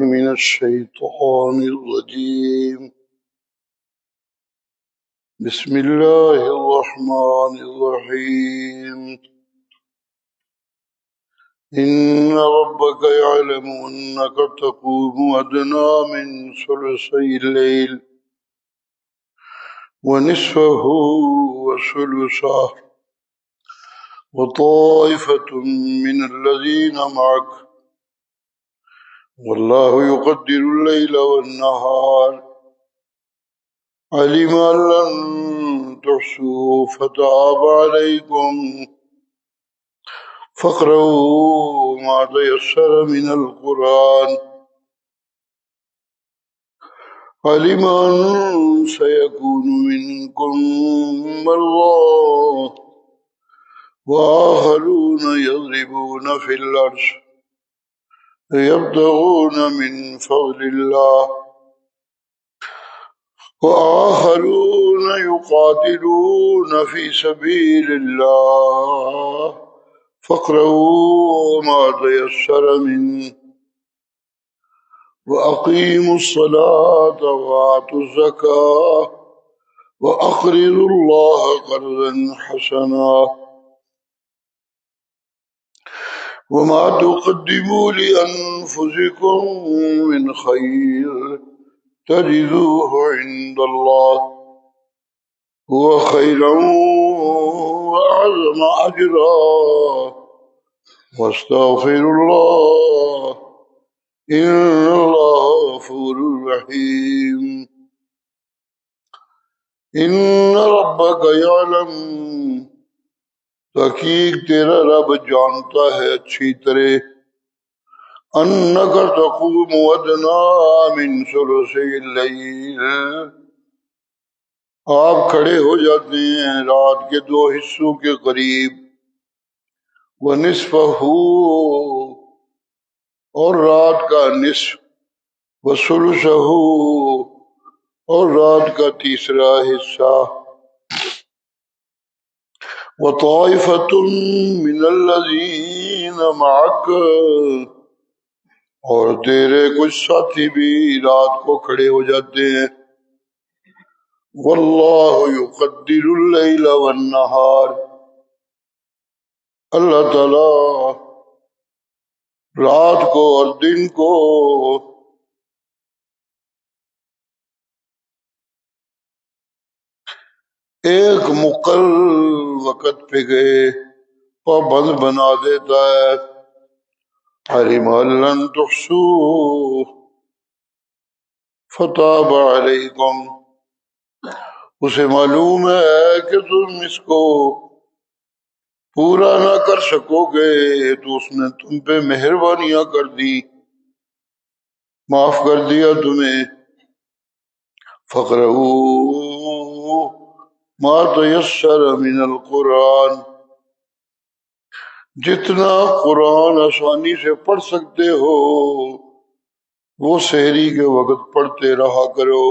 من الشيطان الرجيم بسم الله الرحمن الرحيم إن ربك يعلم أنك تقوم أدنى من ثلثي الليل ونصفه وثلثه وطائفة من الذين معك والله يقدر الليل والنهار علم أن لن تحصوا فتاب عليكم فاقرؤوا ما تيسر من القرآن علم أن سيكون منكم مرضى وآخرون يضربون في الأرض يبتغون من فضل الله وآخرون يقاتلون في سبيل الله فاقرؤوا ما تيسر منه وأقيموا الصلاة وآتوا الزكاة وأقرضوا الله قرضا حسنا وما تقدموا لأنفسكم من خير تجدوه عند الله هو خيرا وأعظم أجرا واستغفر الله إن الله غفور رحيم إن ربك يعلم تحقیق تیرا رب جانتا ہے اچھی طرح انک تقوم ادنی من ثلثی اللیل آپ کھڑے ہو جاتے ہیں رات کے 2 حصوں کے قریب ونصفہ اور رات کا نصف وثلثہ اور رات کا تیسرا حصہ وطائفة من الذین معک اور تیرے کچھ ساتھی بھی رات کو کھڑے ہو جاتے ہیں واللہ یقدر اللیل والنہار اللہ تعالی رات کو اور دن کو ایک مقرر وقت پہ گئے پابند بنا دیتا ہے علم أن لن تحصوه فتاب علیکم اسے معلوم ہے کہ تم اس کو پورا نہ کر سکو گے تو اس نے تم پہ مہربانیاں کر دی معاف کر دیا تمہیں فقرؤوا ما تیسر من القرآن جتنا قرآن آسانی سے پڑھ سکتے ہو وہ سحری کے وقت پڑھتے رہا کرو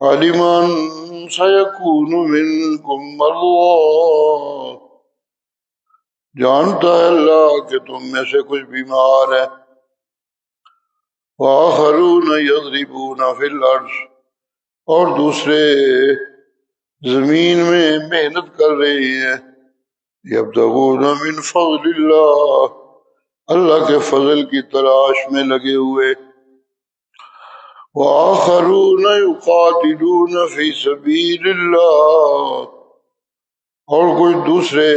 عالمان سیکون منکم مرضی جانتا ہے اللہ کہ تم میں سے کچھ بیمار ہیں وآخرون یضربون فی الارض اور دوسرے زمین میں محنت کر رہے ہیں یبتغون من فضل اللہ کے فضل کی تلاش میں لگے ہوئے وآخرون یقاتلون فی سبیل اللہ اور کچھ دوسرے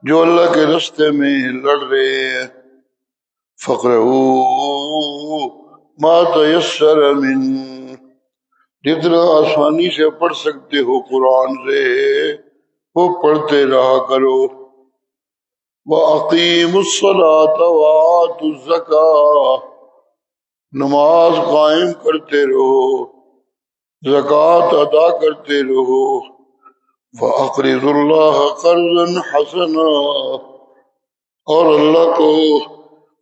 جو اللہ کے راستے میں لڑ رہے ہیں فقرؤوا ما تیسر من جتنا آسانی سے پڑھ سکتے ہو قرآن سے وہ پڑھتے رہا کرو وَأَقِيمُوا الصَّلَاةَ وَآتُوا الزَّكَاةَ نماز قائم کرتے رہو زکوٰۃ ادا کرتے رہو وَأَقْرِضُوا اللَّهَ قَرْضًا حَسَنًا اور اللہ کو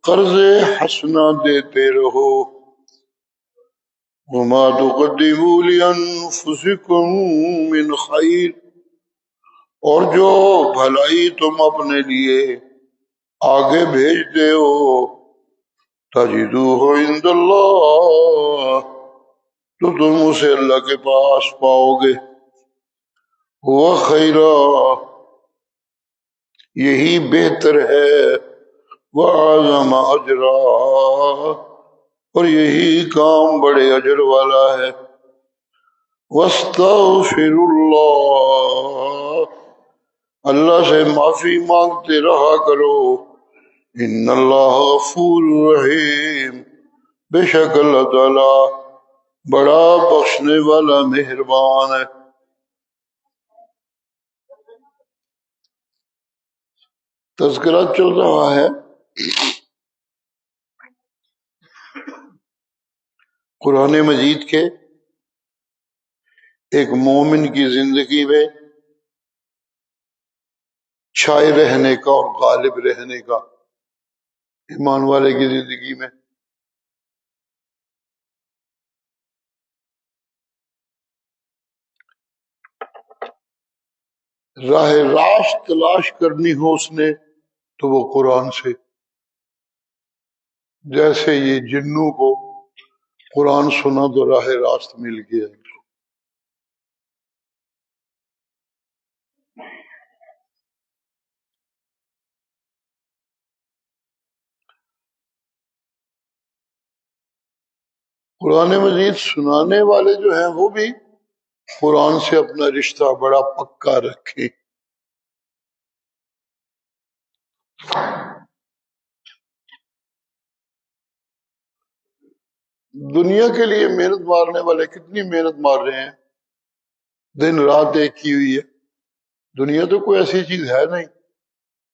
قرض حسنہ دیتے رہو وَمَا تُقَدِّمُوا لِأَنفُسِكُم مِّنْ خَيْرٍ اور جو بھلائی تم اپنے لیے آگے بھیجتے ہو تجدوہ عند اللہ، تو تم اسے اللہ کے پاس پاؤ گے، وہ خیرا، یہی بہتر ہے، وہ اعظم اجرا، اور یہی کام بڑے اجر والا ہے، واستغفر اللہ، اللہ سے معافی مانگتے رہا کرو، ان اللہ غفور رحیم، بے شک اللہ تعالی بڑا بخشنے والا مہربان ہے۔ تذکرہ چل رہا ہے قرآن مجید کے ایک مومن کی زندگی میں چھائے رہنے کا اور غالب رہنے کا، ایمان والے کی زندگی میں راہ راست تلاش کرنی ہو اس نے تو وہ قرآن سے، جیسے یہ جنوں کو قرآن سنا تو راہ راست مل گیا۔ قرآن مجید سنانے والے جو ہیں وہ بھی قرآن سے اپنا رشتہ بڑا پکا رکھیں۔ دنیا کے لیے محنت مارنے والے کتنی محنت مار رہے ہیں، دن رات ایک کی ہوئی ہے۔ دنیا تو کوئی ایسی چیز ہے نہیں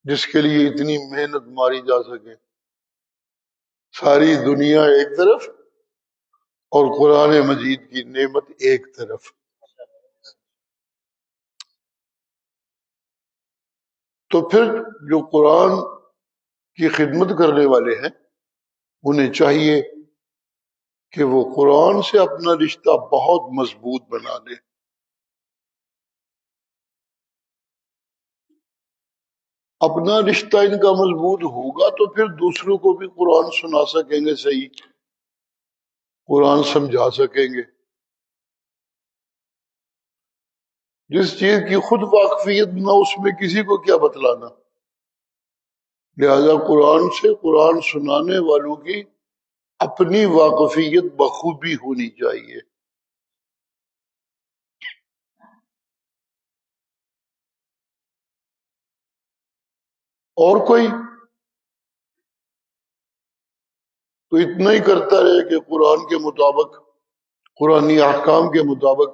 جس کے لیے اتنی محنت ماری جا سکے، ساری دنیا ایک طرف اور قرآن مجید کی نعمت ایک طرف۔ تو پھر جو قرآن کی خدمت کرنے والے ہیں انہیں چاہیے کہ وہ قرآن سے اپنا رشتہ بہت مضبوط بنا دیں۔ اپنا رشتہ ان کا مضبوط ہوگا تو پھر دوسروں کو بھی قرآن سنا سکیں گے، صحیح قرآن سمجھا سکیں گے۔ جس چیز کی خود واقفیت نہ اس میں کسی کو کیا بتلانا، لہذا قرآن سے قرآن سنانے والوں کی اپنی واقفیت بخوبی ہونی چاہیے۔ اور کوئی تو اتنا ہی کرتا رہے کہ قرآن کے مطابق، قرآنی احکام کے مطابق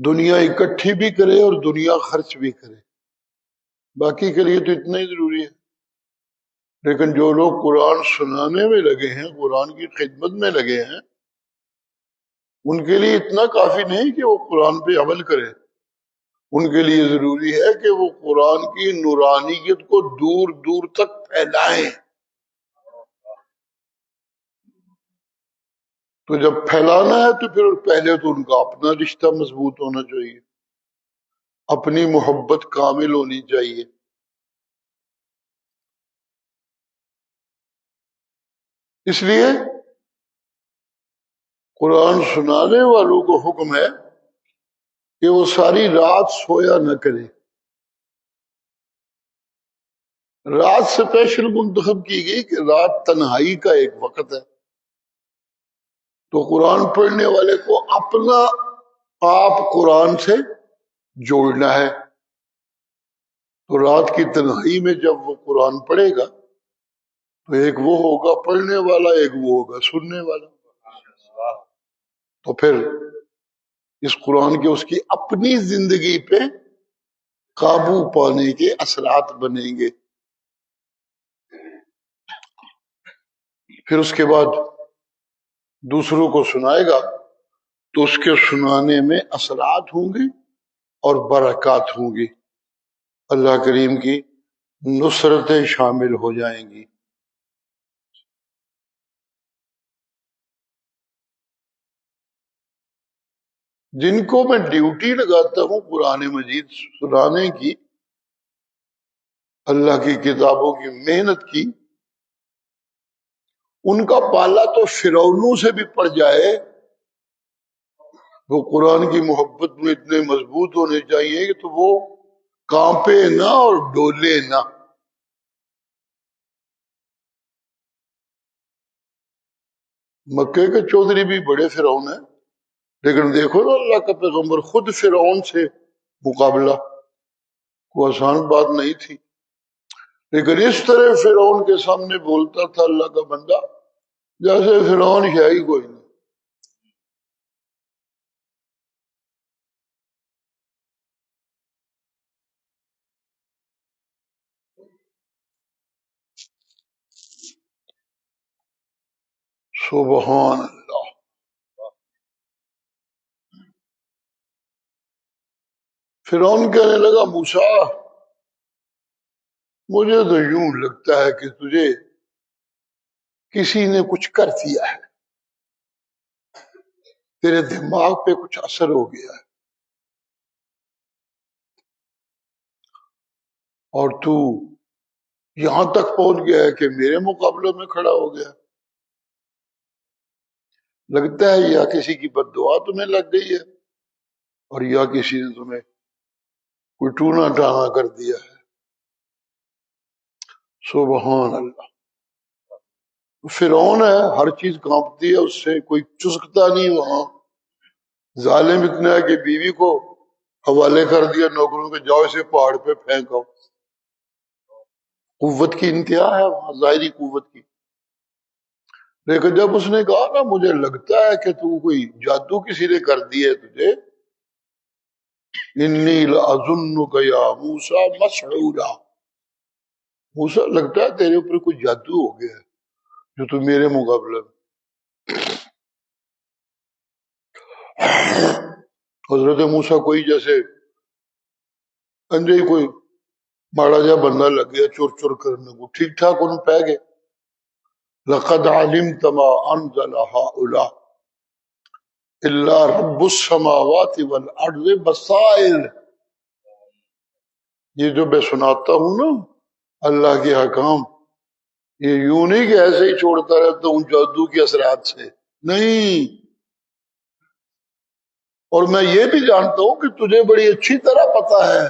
دنیا اکٹھی بھی کرے اور دنیا خرچ بھی کرے، باقی کے لیے تو اتنا ہی ضروری ہے۔ لیکن جو لوگ قرآن سنانے میں لگے ہیں، قرآن کی خدمت میں لگے ہیں، ان کے لیے اتنا کافی نہیں کہ وہ قرآن پہ عمل کریں، ان کے لیے ضروری ہے کہ وہ قرآن کی نورانیت کو دور دور تک پھیلائیں۔ تو جب پھیلانا ہے تو پھر پہلے تو ان کا اپنا رشتہ مضبوط ہونا چاہیے، اپنی محبت کامل ہونی چاہیے۔ اس لیے قرآن سنانے والوں کو حکم ہے کہ وہ ساری رات سویا نہ کرے۔ رات اسپیشل منتخب کی گئی کہ رات تنہائی کا ایک وقت ہے، تو قرآن پڑھنے والے کو اپنا آپ قرآن سے جوڑنا ہے۔ تو رات کی تنہائی میں جب وہ قرآن پڑھے گا تو ایک وہ ہوگا پڑھنے والا، ایک وہ ہوگا سننے والا، تو پھر اس قرآن کے اس کی اپنی زندگی پہ قابو پانے کے اثرات بنیں گے۔ پھر اس کے بعد دوسروں کو سنائے گا تو اس کے سنانے میں اثرات ہوں گے اور برکات ہوں گی، اللہ کریم کی نصرتیں شامل ہو جائیں گی۔ جن کو میں ڈیوٹی لگاتا ہوں قرآن مجید سنانے کی، اللہ کی کتابوں کی محنت کی، ان کا پالا تو فرعونوں سے بھی پڑ جائے، وہ قرآن کی محبت میں اتنے مضبوط ہونے چاہیے کہ تو وہ کانپے نہ اور ڈولے نہ۔ مکے کے چودھری بھی بڑے فرعون ہیں، لیکن دیکھو نا اللہ کا پیغمبر خود فرعون سے مقابلہ، کوئی آسان بات نہیں تھی، لیکن اس طرح فرعون کے سامنے بولتا تھا اللہ کا بندہ جیسے فرعون ہے ہی کوئی نہیں۔ سبحان اللہ۔ فرعون کہنے لگا موسیٰ، مجھے تو یوں لگتا ہے کہ تجھے کسی نے کچھ کر دیا ہے، تیرے دماغ پہ کچھ اثر ہو گیا ہے اور تو یہاں تک پہنچ گیا ہے کہ میرے مقابلے میں کھڑا ہو گیا۔ لگتا ہے یا کسی کی بد دعا تمہیں لگ گئی ہے اور یا کسی نے تمہیں کوئی ٹونا ٹانا کر دیا ہے۔ سبحان اللہ۔ فرعون ہے، ہر چیز کانپتی ہے اس سے، کوئی چسکتا نہیں وہاں۔ ظالم اتنا ہے کہ بیوی کو حوالے کر دیا نوکروں کے، جاؤ اسے پہاڑ پہ پھینکو۔ قوت کی انتہا ہے وہاں، ظاہری قوت کی۔ لیکن جب اس نے کہا نا مجھے لگتا ہے کہ تو کوئی جادو کسی نے کر دی ہے تجھے، انی لأظنک یا موسیٰ مسحورا، موسیٰ لگتا ہے تیرے اوپر کوئی جادو ہو گیا ہے جو تو میرے مقابلے میں۔ حضرت موسیٰ کوئی جیسے انجے کوئی ماڑا جا بندہ لگ گیا چور چور کرنے کو، ٹھیک ٹھاک ان پہ گئے۔ لقد علمت ما انزل هؤلاء الا رب السماوات والارض بصائر، یہ جو میں سناتا ہوں نا اللہ کے حکام، یہ یوں نہیں کہ ایسے ہی چھوڑتا رہتا ہوں جادو کے اثرات سے، نہیں۔ اور میں یہ بھی جانتا ہوں کہ تجھے بڑی اچھی طرح پتا ہے،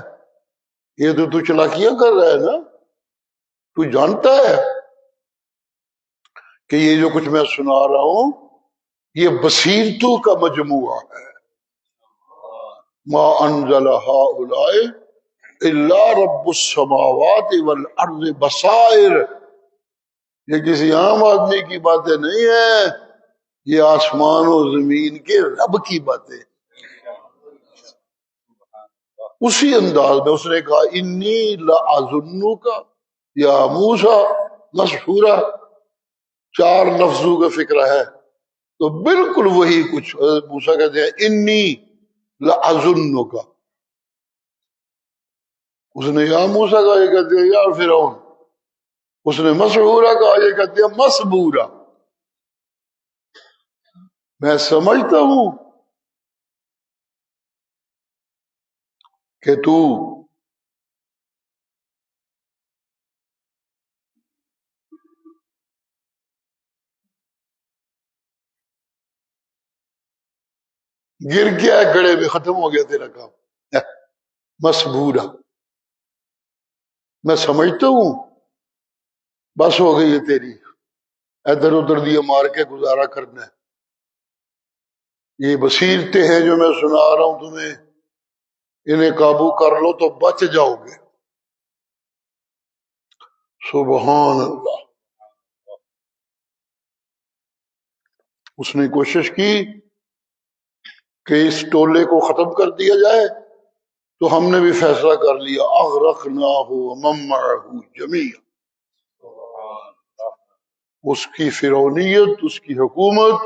یہ تو چلاکیاں کر رہا ہے نا، تو جانتا ہے کہ یہ جو کچھ میں سنا رہا ہوں یہ بصیرتوں کا مجموعہ ہے۔ ما انزل هؤلاء الا رب السماوات والارض بصائر، یہ کسی عام آدمی کی باتیں نہیں ہیں، یہ آسمان و زمین کے رب کی باتیں۔ اسی انداز میں اس نے کہا انی لأظنک یا موسیٰ مسحورا، 4 لفظوں کا فکر ہے، تو بالکل وہی کچھ حضرت موسیٰ کہتے ہیں انی لأظنک، اس نے یا موسیٰ کہا، یہ کہتے ہیں یا فرعون، اس نے مسحورا کہا، یہ کہتے ہیں مسبورا، میں سمجھتا ہوں کہ تو گر گیا ہے گڑے میں، ختم ہو گیا تیرا کام۔ مسبورا، میں سمجھتا ہوں بس ہو گئی ہے تیری، ادھر ادھر دیا مار کے گزارا کرنا ہے، یہ بصیرتیں ہیں جو میں سنا رہا ہوں تمہیں، انہیں قابو کر لو تو بچ جاؤ گے۔ سبحان اللہ۔ اس نے کوشش کی کہ اس ٹولے کو ختم کر دیا جائے، تو ہم نے بھی فیصلہ کر لیا اغرقناہ ومن معہ جمیعا، اس کی فرعونیت، اس کی حکومت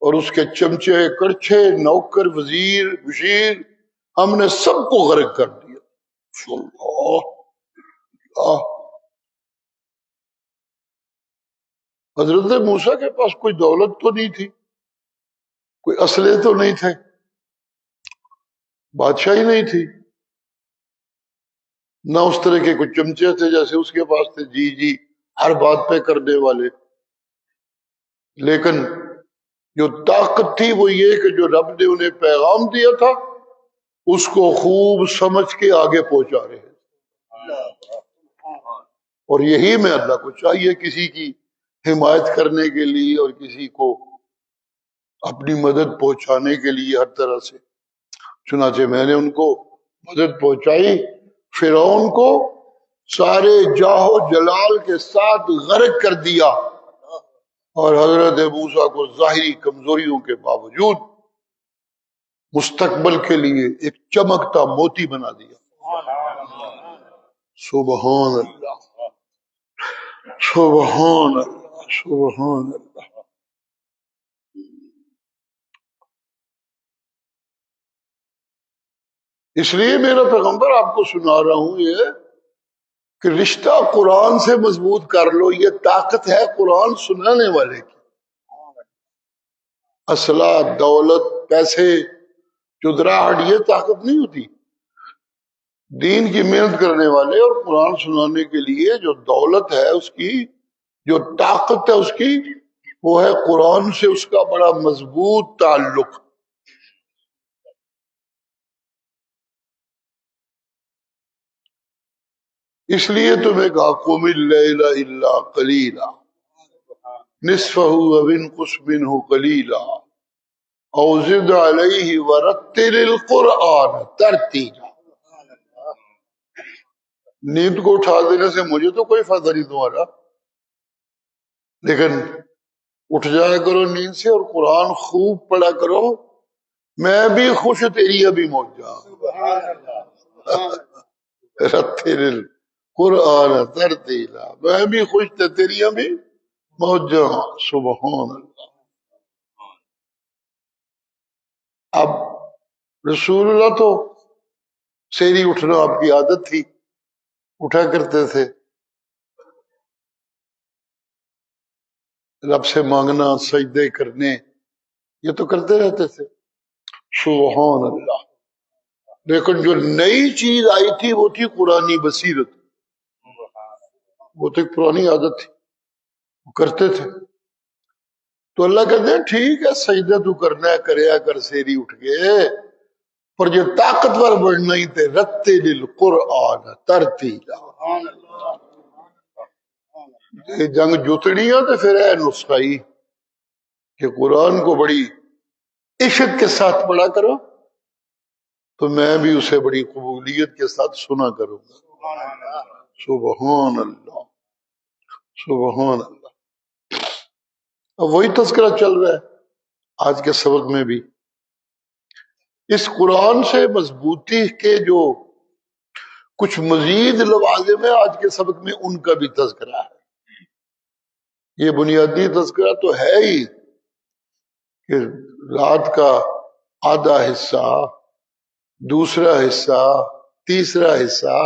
اور اس کے چمچے کڑچھے نوکر وزیر مشیر، ہم نے سب کو غرق کر دیا۔ اللہ اللہ۔ حضرت موسیٰ کے پاس کوئی دولت تو نہیں تھی، کوئی اسلحے تو نہیں تھے، بادشاہی نہیں تھی، نہ اس طرح کے کچھ چمچے تھے جیسے اس کے پاس تھے، جی جی ہر بات پہ کرنے والے. لیکن جو طاقت تھی وہ یہ کہ جو رب نے انہیں پیغام دیا تھا اس کو خوب سمجھ کے آگے پہنچا رہے ہیں. اور یہی میں اللہ کو چاہیے کسی کی حمایت کرنے کے لیے اور کسی کو اپنی مدد پہنچانے کے لیے ہر طرح سے. چنانچہ میں نے ان کو مدد پہنچائی، فرعون کو سارے جاہو جلال کے ساتھ غرق کر دیا، اور حضرت موسیٰ کو ظاہری کمزوریوں کے باوجود مستقبل کے لیے ایک چمکتا موتی بنا دیا. سبحان اللہ، سبحان اللہ، سبحان اللہ. اس لیے میرا پیغمبر آپ کو سنا رہا ہوں یہ کہ رشتہ قرآن سے مضبوط کر لو. یہ طاقت ہے قرآن سنانے والے کی. اسلحہ، دولت، پیسے، چدراہٹ یہ طاقت نہیں ہوتی. دین کی محنت کرنے والے اور قرآن سنانے کے لیے جو دولت ہے اس کی، جو طاقت ہے اس کی، وہ ہے قرآن سے اس کا بڑا مضبوط تعلق. اس لیے تمہیں کہا قم اللیل الا قلیلا نصفہ او انقص منہ قلیلا او زد علیہ ورتل القرآن ترتیلا. نیند کو اٹھا دینے سے مجھے تو کوئی فائدہ نہیں تمہارا، لیکن اٹھ جایا کرو نیند سے اور قرآن خوب پڑھا کرو. میں بھی خوش تیری ابھی موجہ رتل القرآن ترتیلا، میں بھی خوش تھے تیری ابھی موجہ. سبحان اللہ. اب رسول اللہ تو سیری اٹھنا آپ کی عادت تھی، اٹھا کرتے تھے. رب سے مانگنا، سجدے کرنے، یہ تو کرتے رہتے تھے. سبحان اللہ. لیکن جو نئی چیز آئی تھی وہ تھی قرآنی بصیرت. وہ تو ایک پرانی عادت تھی، وہ کرتے تھے. تو اللہ کہتے ہیں ٹھیک ہے سجدہ تو کرنا ہے کریا کر سیری اٹھ کے، پر جو طاقتور بڑھنا ہی تھے رتل القرآن ترتیلا. یہ جنگ جتڑیاں تو پھر ہے نسخہ ہی کہ قرآن کو بڑی عشق کے ساتھ پڑھا کرو تو میں بھی اسے بڑی قبولیت کے ساتھ سنا کروں گا. سبحان اللہ، سبحان اللہ. اب وہی تذکرہ چل رہا ہے آج کے سبق میں بھی. اس قرآن سے مضبوطی کے جو کچھ مزید لوازم ہیں آج کے سبق میں ان کا بھی تذکرہ ہے. یہ بنیادی تذکرہ تو ہے ہی کہ رات کا آدھا حصہ، دوسرا حصہ، تیسرا حصہ،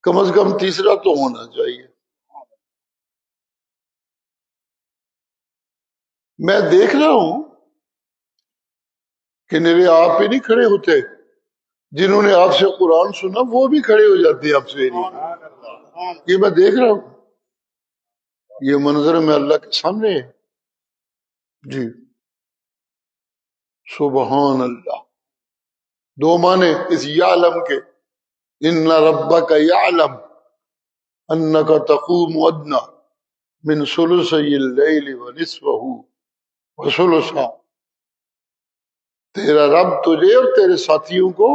کم از کم تیسرا تو ہونا چاہیے. میں دیکھ رہا ہوں کہ میرے آپ پہ نہیں کھڑے ہوتے، جنہوں نے آپ سے قرآن سنا وہ بھی کھڑے ہو جاتے ہیں آپ سے. یہ میں دیکھ رہا ہوں، یہ منظر میں اللہ کے سامنے ہے. جی سبحان اللہ. دو معنی اس یعلم کے، ان ربک یعلم انک تقوم ادنی من ثلثی اللیل ونصفہ وثلثہ. تیرا رب تجھے اور تیرے ساتھیوں کو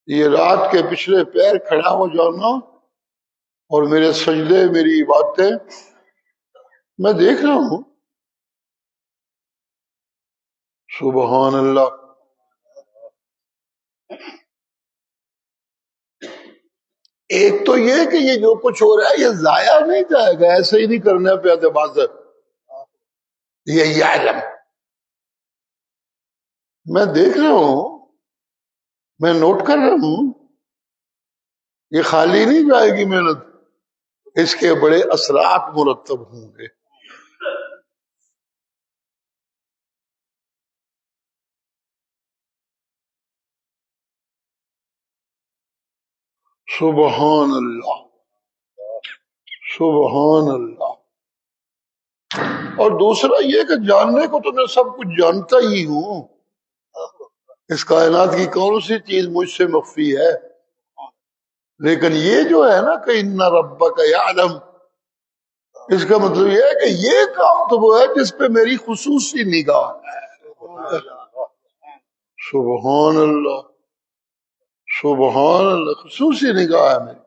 یہ رات کے پچھلے پیر کھڑا ہو جانا اور میرے سجدے، میری عبادتیں میں دیکھ رہا ہوں. سبحان اللہ. ایک تو یہ کہ یہ جو کچھ ہو رہا ہے یہ ضائع نہیں جائے گا، ایسے ہی نہیں کرنا پہ اعتبار. یہ علم میں دیکھ رہا ہوں، میں نوٹ کر رہا ہوں، یہ خالی نہیں جائے گی محنت، اس کے بڑے اثرات مرتب ہوں گے. سبحان اللہ، سبحان اللہ۔ اور دوسرا یہ کہ جاننے کو تو میں سب کچھ جانتا ہی ہوں، اس کائنات کی کون سی چیز مجھ سے مخفی ہے، لیکن یہ جو ہے نا کہ ان ربک یعلم، اس کا مطلب یہ ہے کہ یہ کام تو وہ ہے جس پہ میری خصوصی نگاہ ہے۔ سبحان اللہ، سبحان اللہ، خصوصی نگاہ ہے میری۔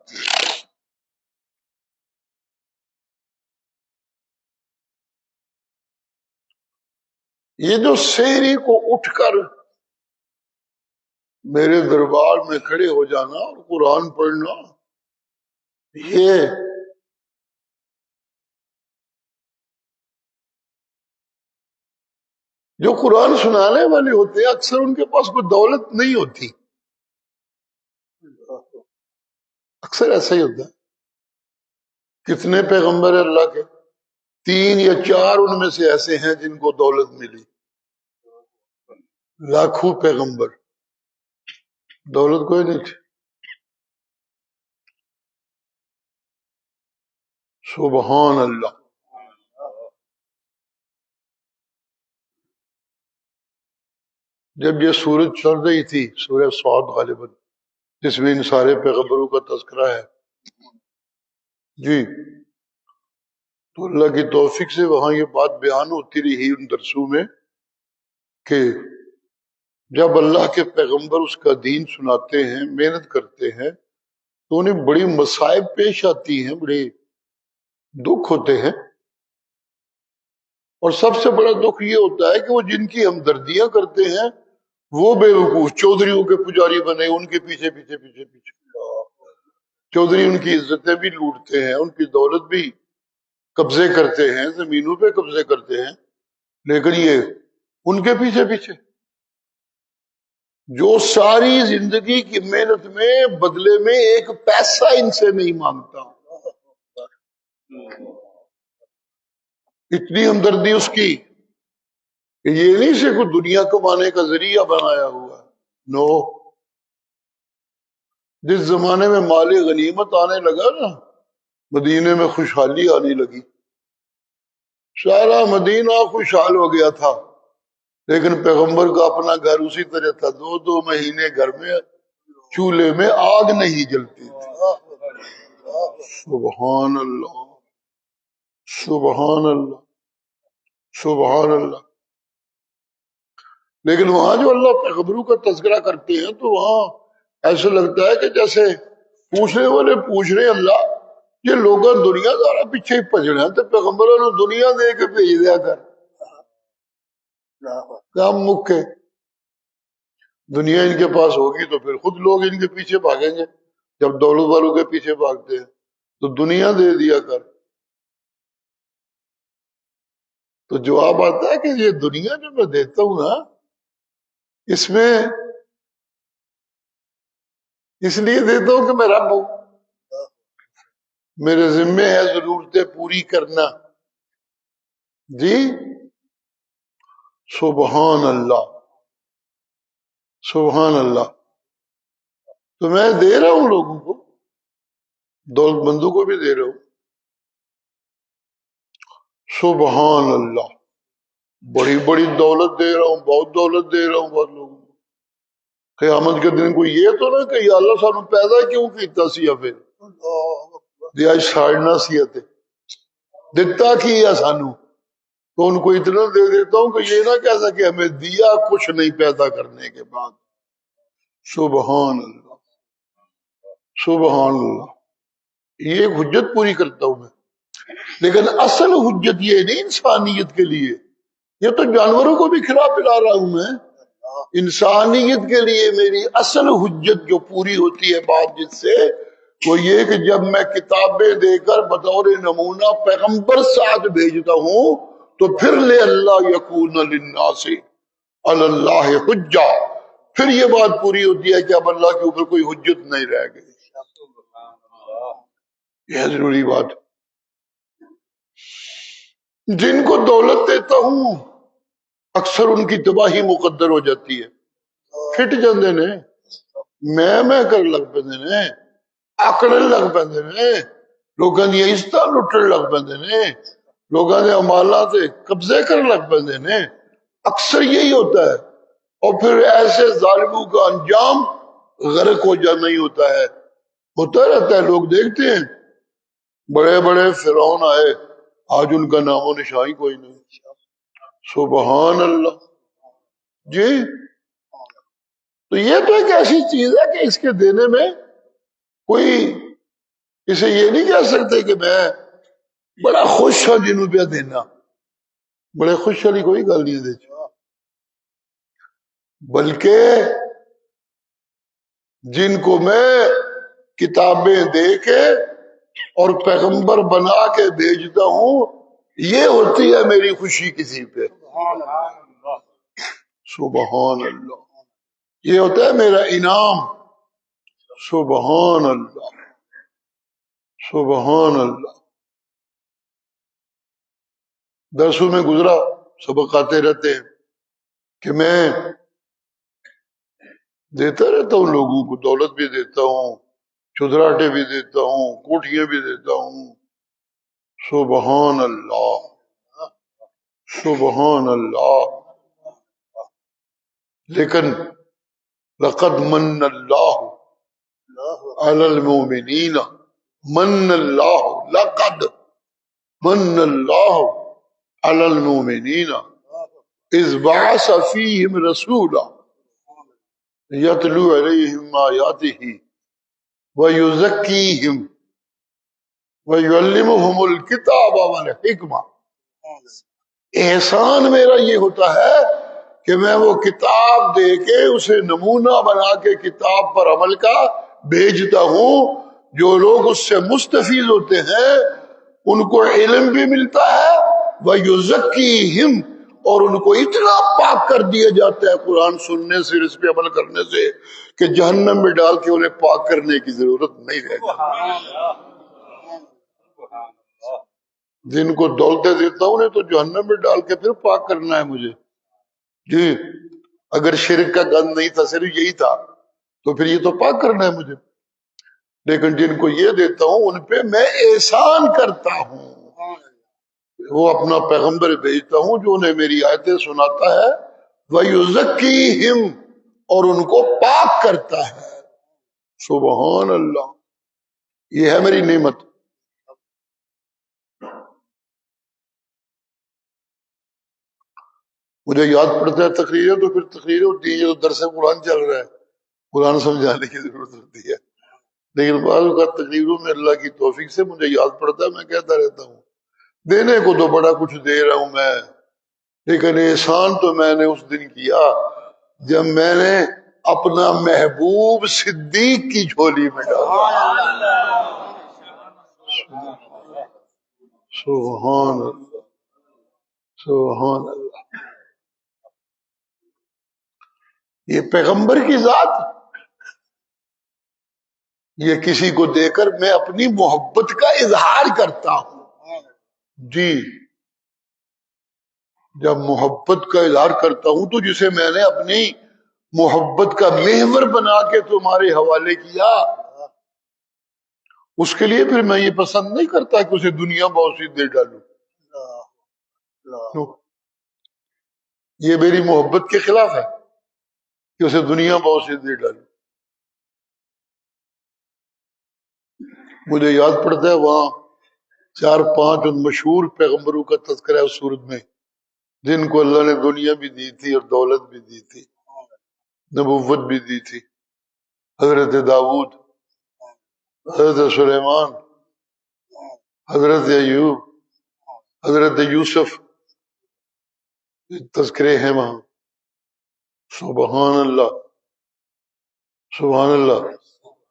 یہ جو سحری کو اٹھ کر میرے دربار میں کھڑے ہو جانا اور قرآن پڑھنا، یہ جو قرآن سنانے والے ہوتے ہیں اکثر ان کے پاس کوئی دولت نہیں ہوتی، اکثر ایسا ہی ہوتا ہے۔ کتنے پیغمبر ہیں اللہ کے؟ 3 یا 4 ان میں سے ایسے ہیں جن کو دولت ملی، لاکھوں پیغمبر دولت کوئی نہیں تھی۔ سبحان اللہ۔ جب یہ سورج چل رہی تھی، سورہ صاد غالباً، جس میں ان سارے پیغمبروں کا تذکرہ ہے جی، تو اللہ کی توفیق سے وہاں یہ بات بیان ہوتی رہی ان درسوں میں کہ جب اللہ کے پیغمبر اس کا دین سناتے ہیں، محنت کرتے ہیں، تو انہیں بڑی مصائب پیش آتی ہیں، بڑے دکھ ہوتے ہیں، اور سب سے بڑا دکھ یہ ہوتا ہے کہ وہ جن کی ہمدردیاں کرتے ہیں وہ بے وقوف چودھریوں کے پجاری بنے، ان کے پیچھے پیچھے پیچھے پیچھے چودھری ان کی عزتیں بھی لوٹتے ہیں، ان کی دولت بھی قبضے کرتے ہیں، زمینوں پہ قبضے کرتے ہیں، لیکن یہ ان کے پیچھے پیچھے جو ساری زندگی کی محنت میں بدلے میں ایک پیسہ ان سے نہیں مانگتا۔ اتنی ہمدردی اس کی کہ یہ نہیں سے کوئی دنیا کمانے کا ذریعہ بنایا ہوا ہے، نو۔ جس زمانے میں مال غنیمت آنے لگا نا، مدینے میں خوشحالی آنے لگی، سارا مدینہ خوشحال ہو گیا تھا، لیکن پیغمبر کا اپنا گھر اسی طرح تھا، 2 مہینے گھر میں چولہے میں آگ نہیں جلتی تھی۔ سبحان اللہ، سبحان اللہ، سبحان اللہ۔ لیکن وہاں جو اللہ پیغمبروں کا تذکرہ کرتے ہیں تو وہاں ایسا لگتا ہے کہ جیسے پوچھنے والے پوچھ رہے ہیں، اللہ یہ لوگ دنیا دارا پیچھے ہی پج رہے ہیں تو پیغمبروں نے دنیا دے کے بھیج دیا کر، کام مکے۔ دنیا ان کے پاس ہوگی تو پھر خود لوگ ان کے پیچھے بھاگیں گے، جب دولت والوں کے پیچھے بھاگتے ہیں تو دنیا دے دیا کر۔ تو جواب آتا ہے کہ یہ دنیا جو میں دیتا ہوں نا، اس میں اس لیے دیتا ہوں کہ میں رب ہوں، میرے ذمے ہے ضرورتیں پوری کرنا۔ جی سبحان اللہ، سبحان اللہ۔ تو میں دے رہا ہوں لوگوں کو، دولت مندوں کو بھی دے رہا ہوں۔ سبحان اللہ، بڑی بڑی دولت دے رہا ہوں، بہت دولت دے رہا ہوں بہت لوگوں کو۔ قیامت کے دن کو یہ تو نہ کہ یا اللہ سانو پیدا کیوں کیتا سی، پھر دیا چھاڑنا سی دتا کی ہے سانو، تو ان کو اتنا دے دیتا ہوں کہ یہ نہ کہہ سکے ہمیں دیا کچھ نہیں پیدا کرنے کے بعد۔ سبحان اللہ، سبحان اللہ۔ یہ ایک حجت پوری کرتا ہوں میں، لیکن اصل حجت یہ نہیں انسانیت کے لیے، یہ تو جانوروں کو بھی کھلا پلا رہا ہوں میں۔ انسانیت کے لیے میری اصل حجت جو پوری ہوتی ہے بات جس سے، وہ یہ کہ جب میں کتابیں دے کر بطور نمونہ پیغمبر ساتھ بھیجتا ہوں تو پھر لے اللہ یکون للناس علی اللہ حجہ، پھر یہ بات پوری ہوتی ہے کہ اب اللہ کے اوپر کوئی حجت نہیں رہ گئی۔ یہ ضروری بات۔ جن کو دولت دیتا ہوں اکثر ان کی تباہی مقدر ہو جاتی ہے، پھٹ جاندے نے، میں کر لگ پیندے نے۔ آکڑن لگ پیندے نے، لوگوں دی عزتاں لٹن لگ پیندے نے، لوگوں دے امالات تے قبضے کرن لگ پیندے نے، اکثر یہی ہوتا ہے۔ اور پھر ایسے ظالموں کا انجام غرق ہو جانا ہی ہوتا ہے، ہوتا رہتا ہے۔ لوگ دیکھتے ہیں بڑے بڑے فرعون آئے، آج ان کا نام و نشان ہی کوئی نہیں۔ سبحان اللہ جی۔ تو یہ تو ایک ایسی چیز ہے کہ اس کے دینے میں کوئی اسے یہ نہیں کہہ سکتے کہ میں بڑا خوش ہوں جن روپیہ دینا، بڑے خوش والی کوئی گل نہیں دے، بلکہ جن کو میں کتابیں دے کے اور پیغمبر بنا کے بھیجتا ہوں، یہ ہوتی ہے میری خوشی کسی پہ۔ سبحان اللہ، یہ ہوتا ہے میرا انعام۔ سبحان اللہ، سبحان اللہ۔ درسوں میں گزرا، سبق آتے رہتے ہیں کہ میں دیتا رہتا ہوں لوگوں کو، دولت بھی دیتا ہوں، چدراٹے بھی دیتا ہوں، کوٹھیاں بھی دیتا ہوں۔ سبحان اللہ، سبحان اللہ۔ لیکن لقد من اللہ علی المؤمنین، من اللہ، لقد من اللہ علی المؤمنین اذ بعث فیہم رسولا یتلو علیہم آیاتہ ویزکیہم ویعلمہم الکتاب والحکمہ۔ احسان میرا یہ ہوتا ہے کہ میں وہ کتاب دے کے اسے نمونہ بنا کے کتاب پر عمل کا بھیجتا ہوں، جو لوگ اس سے مستفید ہوتے ہیں ان کو علم بھی ملتا ہے، وَيُزَكِّيهِمْ، اور ان کو اتنا پاک کر دیا جاتا ہے قرآن سننے سے، اس پہ عمل کرنے سے، کہ جہنم میں ڈال کے انہیں پاک کرنے کی ضرورت نہیں رہے۔ جن کو دولتیں دیتا ہوں انہیں تو جہنم میں ڈال کے پھر پاک کرنا ہے مجھے جی۔ اگر شرک کا گند نہیں تھا، صرف یہی تھا، تو پھر یہ تو پاک کرنا ہے مجھے۔ لیکن جن کو یہ دیتا ہوں ان پہ میں احسان کرتا ہوں، وہ اپنا پیغمبر بھیجتا ہوں جو انہیں میری آیتیں سناتا ہے، وَيُزَكِّيهِمْ، اور ان کو پاک کرتا ہے۔ سبحان اللہ، یہ ہے میری نعمت۔ مجھے یاد پڑتا ہے تقریریں، تو پھر تقریریں ہوتی ہیں، یہ تو درس قرآن چل رہا ہے، قرآن سمجھانے کی ضرورت ہوتی ہے، لیکن بعض اوقات تقریروں میں اللہ کی توفیق سے مجھے یاد پڑتا ہے، میں کہتا رہتا ہوں۔ دینے کو تو بڑا کچھ دے رہا ہوں میں، لیکن احسان تو میں نے اس دن کیا جب میں نے اپنا محبوب صدیق کی جھولی میں ڈالا۔ سبحان اللہ، سبحان اللہ۔ یہ پیغمبر کی ذات، یہ کسی کو دے کر میں اپنی محبت کا اظہار کرتا ہوں جی۔ جب محبت کا اظہار کرتا ہوں تو جسے میں نے اپنی محبت کا محور بنا کے تمہارے حوالے کیا، اس کے لیے پھر میں یہ پسند نہیں کرتا کہ اسے دنیا بہت سی دے ڈالوں، یہ میری محبت کے خلاف ہے کہ اسے دنیا بہت سی دے ڈالوں۔ مجھے یاد پڑتا ہے وہاں 4-5 ان مشہور پیغمبروں کا تذکرہ ہے اس سورت میں، جن کو اللہ نے دنیا بھی دی تھی اور دولت بھی دی تھی، نبوت بھی دی تھی۔ حضرت داؤد، حضرت سلیمان، حضرت ایوب، حضرت یوسف، تذکرے ہیں وہاں۔ سبحان اللہ، سبحان اللہ۔